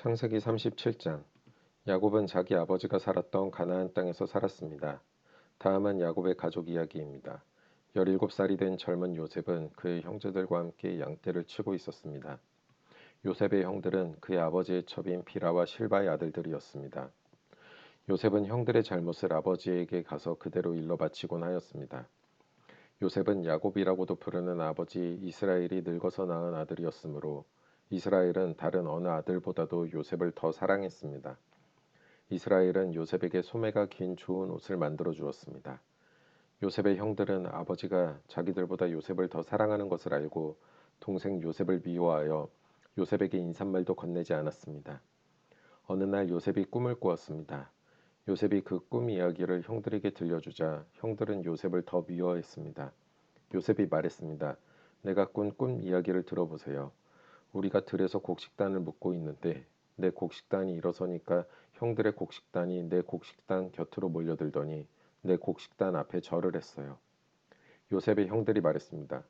창세기 37장. 야곱은 자기 아버지가 살았던 가나안 땅에서 살았습니다. 다음은 야곱의 가족 이야기입니다. 17살이 된 젊은 요셉은 그의 형제들과 함께 양떼를 치고 있었습니다. 요셉의 형들은 그의 아버지의 첩인 비라와 실바의 아들들이었습니다. 요셉은 형들의 잘못을 아버지에게 가서 그대로 일러 바치곤 하였습니다. 요셉은 야곱이라고도 부르는 아버지 이스라엘이 늙어서 낳은 아들이었으므로 이스라엘은 다른 어느 아들보다도 요셉을 더 사랑했습니다. 이스라엘은 요셉에게 소매가 긴 좋은 옷을 만들어 주었습니다. 요셉의 형들은 아버지가 자기들보다 요셉을 더 사랑하는 것을 알고 동생 요셉을 미워하여 요셉에게 인사말도 건네지 않았습니다. 어느 날 요셉이 꿈을 꾸었습니다. 요셉이 그 꿈 이야기를 형들에게 들려주자 형들은 요셉을 더 미워했습니다. 요셉이 말했습니다. 내가 꾼 꿈 이야기를 들어보세요. 우리가 들에서 곡식단을 묶고 있는데 내 곡식단이 일어서니까 형들의 곡식단이 내 곡식단 곁으로 몰려들더니 내 곡식단 앞에 절을 했어요. 요셉의 형들이 말했습니다.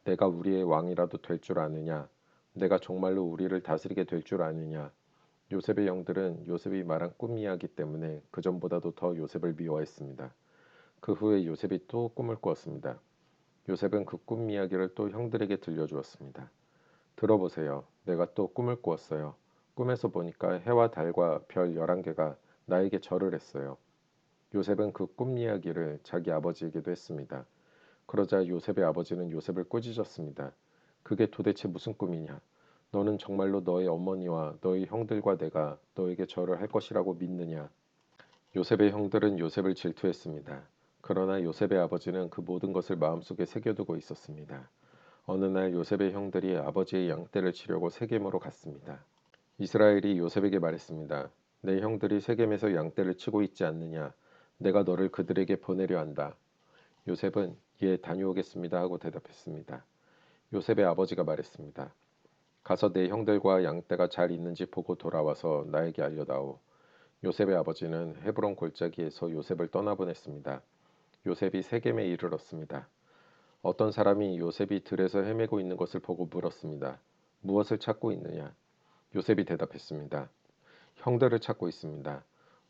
내가 우리의 왕이라도 될 줄 아느냐? 내가 정말로 우리를 다스리게 될 줄 아느냐? 요셉의 형들은 요셉이 말한 꿈 이야기 때문에 그전보다도 더 요셉을 미워했습니다. 그 후에 요셉이 또 꿈을 꾸었습니다. 요셉은 그 꿈 이야기를 또 형들에게 들려주었습니다. 들어보세요. 내가 또 꿈을 꾸었어요. 꿈에서 보니까 해와 달과 별 11개가 나에게 절을 했어요. 요셉은 그 꿈 이야기를 자기 아버지에게도 했습니다. 그러자 요셉의 아버지는 요셉을 꾸짖었습니다. 그게 도대체 무슨 꿈이냐? 너는 정말로 너의 어머니와 너희 형들과 내가 너에게 절을 할 것이라고 믿느냐? 요셉의 형들은 요셉을 질투했습니다. 그러나 요셉의 아버지는 그 모든 것을 마음속에 새겨두고 있었습니다. 어느 날 요셉의 형들이 아버지의 양떼를 치려고 세겜으로 갔습니다. 이스라엘이 요셉에게 말했습니다. 내 형들이 세겜에서 양떼를 치고 있지 않느냐? 내가 너를 그들에게 보내려 한다. 요셉은 예, 다녀오겠습니다 하고 대답했습니다. 요셉의 아버지가 말했습니다. 가서 내 형들과 양떼가 잘 있는지 보고 돌아와서 나에게 알려다오. 요셉의 아버지는 헤브론 골짜기에서 요셉을 떠나보냈습니다. 요셉이 세겜에 이르렀습니다. 어떤 사람이 요셉이 들에서 헤매고 있는 것을 보고 물었습니다. 무엇을 찾고 있느냐? 요셉이 대답했습니다. 형들을 찾고 있습니다.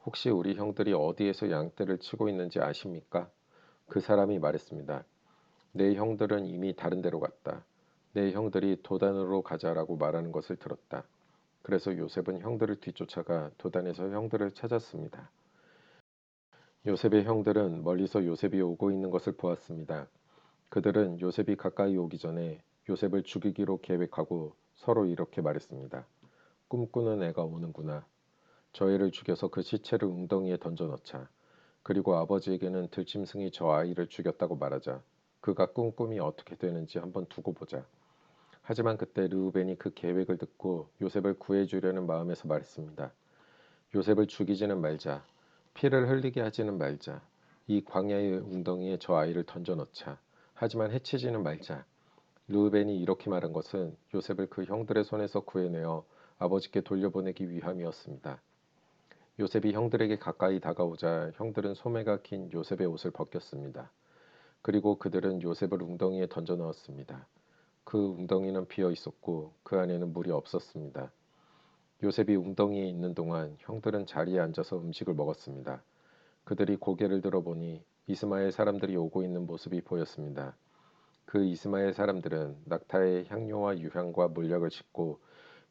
혹시 우리 형들이 어디에서 양떼를 치고 있는지 아십니까? 그 사람이 말했습니다. 내 형들은 이미 다른 데로 갔다. 내 형들이 도단으로 가자라고 말하는 것을 들었다. 그래서 요셉은 형들을 뒤쫓아가 도단에서 형들을 찾았습니다. 요셉의 형들은 멀리서 요셉이 오고 있는 것을 보았습니다. 그들은 요셉이 가까이 오기 전에 요셉을 죽이기로 계획하고 서로 이렇게 말했습니다. 꿈꾸는 애가 오는구나. 저 애를 죽여서 그 시체를 웅덩이에 던져넣자. 그리고 아버지에게는 들짐승이 저 아이를 죽였다고 말하자. 그가 꾼 꿈이 어떻게 되는지 한번 두고 보자. 하지만 그때 르우벤이 그 계획을 듣고 요셉을 구해주려는 마음에서 말했습니다. 요셉을 죽이지는 말자. 피를 흘리게 하지는 말자. 이 광야의 웅덩이에 저 아이를 던져넣자. 하지만 해치지는 말자. 르우벤이 이렇게 말한 것은 요셉을 그 형들의 손에서 구해내어 아버지께 돌려보내기 위함이었습니다. 요셉이 형들에게 가까이 다가오자 형들은 소매가 긴 요셉의 옷을 벗겼습니다. 그리고 그들은 요셉을 웅덩이에 던져 넣었습니다. 그 웅덩이는 비어 있었고 그 안에는 물이 없었습니다. 요셉이 웅덩이에 있는 동안 형들은 자리에 앉아서 음식을 먹었습니다. 그들이 고개를 들어보니 이스마엘 사람들이 오고 있는 모습이 보였습니다. 그 이스마엘 사람들은 낙타의 향료와 유향과 물약을 싣고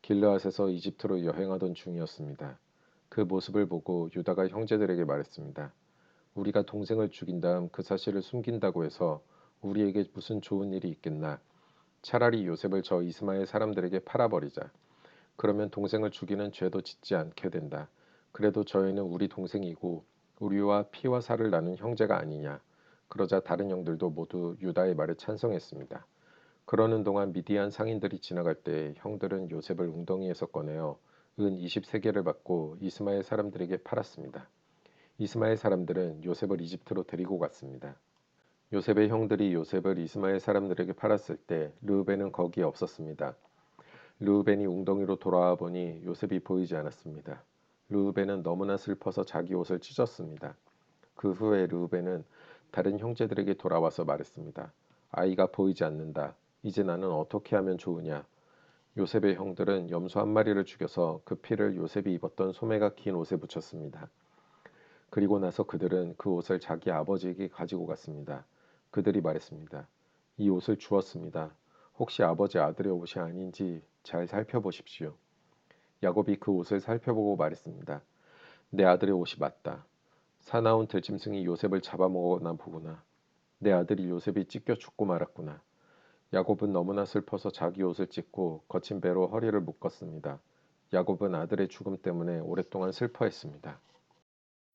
길르앗에서 이집트로 여행하던 중이었습니다. 그 모습을 보고 유다가 형제들에게 말했습니다. 우리가 동생을 죽인 다음 그 사실을 숨긴다고 해서 우리에게 무슨 좋은 일이 있겠나? 차라리 요셉을 저 이스마엘 사람들에게 팔아버리자. 그러면 동생을 죽이는 죄도 짓지 않게 된다. 그래도 저희는 우리 동생이고 우리와 피와 살을 나눈 형제가 아니냐. 그러자 다른 형들도 모두 유다의 말에 찬성했습니다. 그러는 동안 미디안 상인들이 지나갈 때 형들은 요셉을 웅덩이에서 꺼내어 은 20세겔을 받고 이스마엘 사람들에게 팔았습니다. 이스마엘 사람들은 요셉을 이집트로 데리고 갔습니다. 요셉의 형들이 요셉을 이스마엘 사람들에게 팔았을 때 르우벤은 거기에 없었습니다. 르우벤이 웅덩이로 돌아와 보니 요셉이 보이지 않았습니다. 르우벤은 너무나 슬퍼서 자기 옷을 찢었습니다. 그 후에 르우벤은 다른 형제들에게 돌아와서 말했습니다. 아이가 보이지 않는다. 이제 나는 어떻게 하면 좋으냐? 요셉의 형들은 염소 한 마리를 죽여서 그 피를 요셉이 입었던 소매가 긴 옷에 묻혔습니다. 그리고 나서 그들은 그 옷을 자기 아버지에게 가지고 갔습니다. 그들이 말했습니다. 이 옷을 주었습니다. 혹시 아버지 아들의 옷이 아닌지 잘 살펴보십시오. 야곱이 그 옷을 살펴보고 말했습니다. 내 아들의 옷이 맞다. 사나운 들짐승이 요셉을 잡아먹었나 보구나. 내 아들이 요셉이 찢겨 죽고 말았구나. 야곱은 너무나 슬퍼서 자기 옷을 찢고 거친 배로 허리를 묶었습니다. 야곱은 아들의 죽음 때문에 오랫동안 슬퍼했습니다.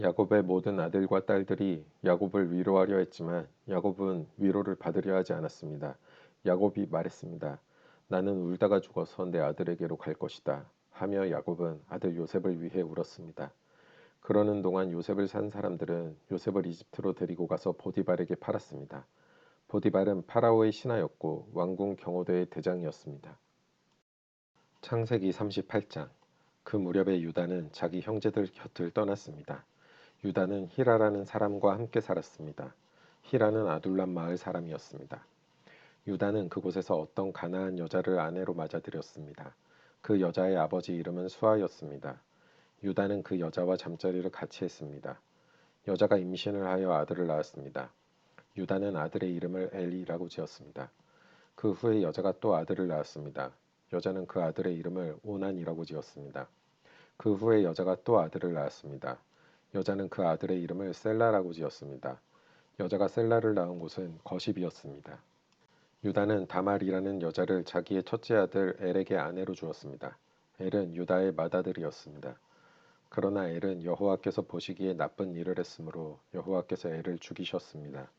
야곱의 모든 아들과 딸들이 야곱을 위로하려 했지만 야곱은 위로를 받으려 하지 않았습니다. 야곱이 말했습니다. 나는 울다가 죽어서 내 아들에게로 갈 것이다. 하며 야곱은 아들 요셉을 위해 울었습니다. 그러는 동안 요셉을 산 사람들은 요셉을 이집트로 데리고 가서 보디발에게 팔았습니다. 보디발은 파라오의 신하였고 왕궁 경호대의 대장이었습니다. 창세기 38장. 그 무렵에 유다는 자기 형제들 곁을 떠났습니다. 유다는 히라라는 사람과 함께 살았습니다. 히라는 아둘람 마을 사람이었습니다. 유다는 그곳에서 어떤 가나안 여자를 아내로 맞아들였습니다. 그 여자의 아버지 이름은 수아였습니다. 유다는 그 여자와 잠자리를 같이 했습니다. 여자가 임신을 하여 아들을 낳았습니다. 유다는 아들의 이름을 엘리라고 지었습니다. 그 후에 여자가 또 아들을 낳았습니다. 여자는 그 아들의 이름을 오난이라고 지었습니다. 그 후에 여자가 또 아들을 낳았습니다. 여자는 그 아들의 이름을 셀라라고 지었습니다. 여자가 셀라를 낳은 곳은 거십이었습니다. 유다는 다말이라는 여자를 자기의 첫째 아들 엘에게 아내로 주었습니다. 엘은 유다의 맏아들이었습니다. 그러나 엘은 여호와께서 보시기에 나쁜 일을 했으므로 여호와께서 엘을 죽이셨습니다.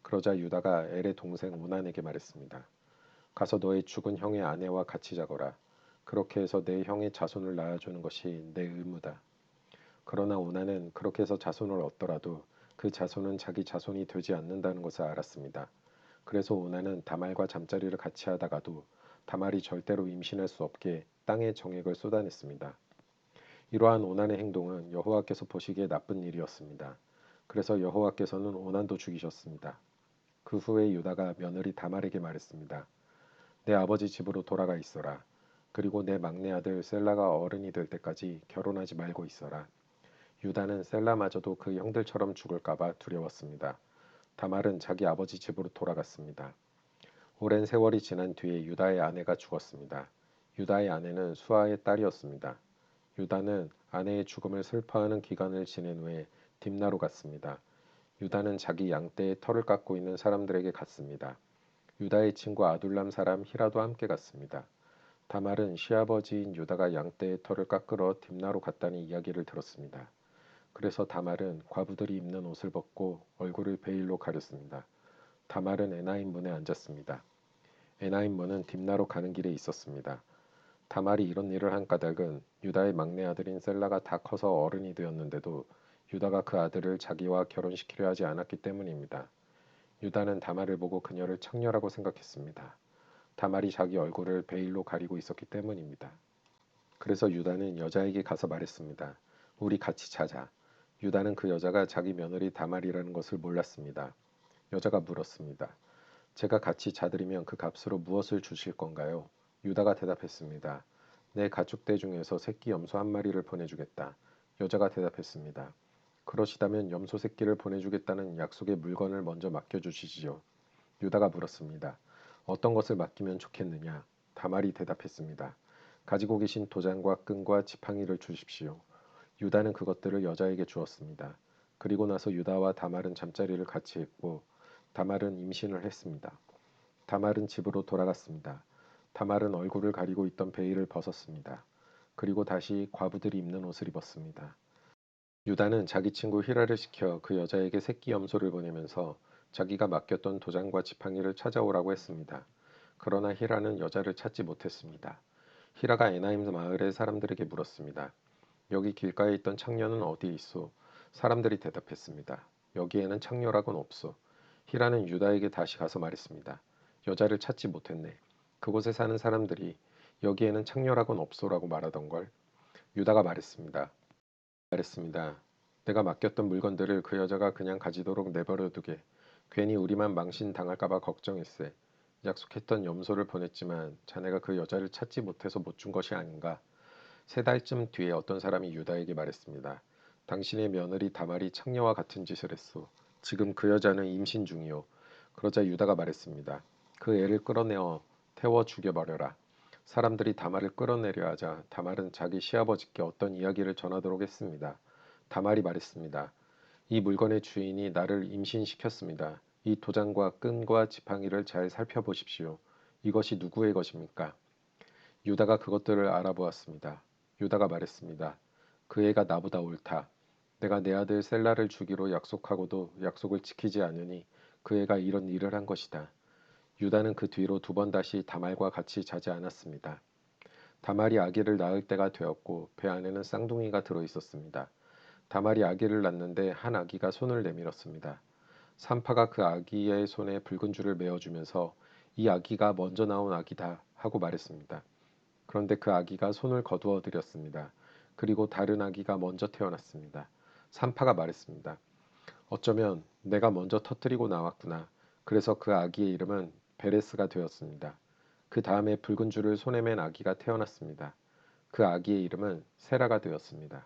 그러자 유다가 엘의 동생 오난에게 말했습니다. 가서 너의 죽은 형의 아내와 같이 자거라. 그렇게 해서 내 형의 자손을 낳아주는 것이 내 의무다. 그러나 오난은 그렇게 해서 자손을 얻더라도 그 자손은 자기 자손이 되지 않는다는 것을 알았습니다. 그래서 오난은 다말과 잠자리를 같이 하다가도 다말이 절대로 임신할 수 없게 땅에 정액을 쏟아냈습니다. 이러한 오난의 행동은 여호와께서 보시기에 나쁜 일이었습니다. 그래서 여호와께서는 오난도 죽이셨습니다. 그 후에 유다가 며느리 다말에게 말했습니다. 내 아버지 집으로 돌아가 있어라. 그리고 내 막내 아들 셀라가 어른이 될 때까지 결혼하지 말고 있어라. 유다는 셀라마저도 그 형들처럼 죽을까봐 두려웠습니다. 다말은 자기 아버지 집으로 돌아갔습니다. 오랜 세월이 지난 뒤에 유다의 아내가 죽었습니다. 유다의 아내는 수아의 딸이었습니다. 유다는 아내의 죽음을 슬퍼하는 기간을 지낸 후에 딥나로 갔습니다. 유다는 자기 양떼의 털을 깎고 있는 사람들에게 갔습니다. 유다의 친구 아둘람 사람 히라도 함께 갔습니다. 다말은 시아버지인 유다가 양떼의 털을 깎으러 딥나로 갔다는 이야기를 들었습니다. 그래서 다말은 과부들이 입는 옷을 벗고 얼굴을 베일로 가렸습니다. 다말은 에나임 문에 앉았습니다. 에나임 문은 딥나로 가는 길에 있었습니다. 다말이 이런 일을 한 까닭은 유다의 막내 아들인 셀라가 다 커서 어른이 되었는데도 유다가 그 아들을 자기와 결혼시키려 하지 않았기 때문입니다. 유다는 다말을 보고 그녀를 창녀라고 생각했습니다. 다말이 자기 얼굴을 베일로 가리고 있었기 때문입니다. 그래서 유다는 여자에게 가서 말했습니다. 우리 같이 자자. 유다는 그 여자가 자기 며느리 다말이라는 것을 몰랐습니다. 여자가 물었습니다. 제가 같이 자드리면 그 값으로 무엇을 주실 건가요? 유다가 대답했습니다. 내 가축대 중에서 새끼 염소 한 마리를 보내주겠다. 여자가 대답했습니다. 그러시다면 염소 새끼를 보내주겠다는 약속의 물건을 먼저 맡겨주시지요. 유다가 물었습니다. 어떤 것을 맡기면 좋겠느냐? 다말이 대답했습니다. 가지고 계신 도장과 끈과 지팡이를 주십시오. 유다는 그것들을 여자에게 주었습니다. 그리고 나서 유다와 다말은 잠자리를 같이 했고 다말은 임신을 했습니다. 다말은 집으로 돌아갔습니다. 다말은 얼굴을 가리고 있던 베일을 벗었습니다. 그리고 다시 과부들이 입는 옷을 입었습니다. 유다는 자기 친구 히라를 시켜 그 여자에게 새끼 염소를 보내면서 자기가 맡겼던 도장과 지팡이를 찾아오라고 했습니다. 그러나 히라는 여자를 찾지 못했습니다. 히라가 에나임 마을의 사람들에게 물었습니다. 여기 길가에 있던 창녀는 어디 있소? 사람들이 대답했습니다. 여기에는 창녀라고는 없소. 히라는 유다에게 다시 가서 말했습니다. 여자를 찾지 못했네. 그곳에 사는 사람들이 여기에는 창녀라고는 없소라고 말하던걸. 유다가 말했습니다. 내가 맡겼던 물건들을 그 여자가 그냥 가지도록 내버려 두게. 괜히 우리만 망신 당할까봐 걱정했세. 약속했던 염소를 보냈지만 자네가 그 여자를 찾지 못해서 못 준 것이 아닌가? 3달쯤 뒤에 어떤 사람이 유다에게 말했습니다. 당신의 며느리 다말이 창녀와 같은 짓을 했소. 지금 그 여자는 임신 중이오. 그러자 유다가 말했습니다. 그 애를 끌어내어 태워 죽여버려라. 사람들이 다말을 끌어내려 하자 다말은 자기 시아버지께 어떤 이야기를 전하도록 했습니다. 다말이 말했습니다. 이 물건의 주인이 나를 임신시켰습니다. 이 도장과 끈과 지팡이를 잘 살펴보십시오. 이것이 누구의 것입니까? 유다가 그것들을 알아보았습니다. 유다가 말했습니다. 그 애가 나보다 옳다. 내가 내 아들 셀라를 주기로 약속하고도 약속을 지키지 않으니 그 애가 이런 일을 한 것이다. 유다는 그 뒤로 2번 다시 다말과 같이 자지 않았습니다. 다말이 아기를 낳을 때가 되었고 배 안에는 쌍둥이가 들어 있었습니다. 다말이 아기를 낳는데 한 아기가 손을 내밀었습니다. 산파가 그 아기의 손에 붉은 줄을 메어주면서 이 아기가 먼저 나온 아기다 하고 말했습니다. 그런데 그 아기가 손을 거두어 들였습니다. 그리고 다른 아기가 먼저 태어났습니다. 산파가 말했습니다. 어쩌면 내가 먼저 터뜨리고 나왔구나. 그래서 그 아기의 이름은 베레스가 되었습니다. 그 다음에 붉은 줄을 손에 맨 아기가 태어났습니다. 그 아기의 이름은 세라가 되었습니다.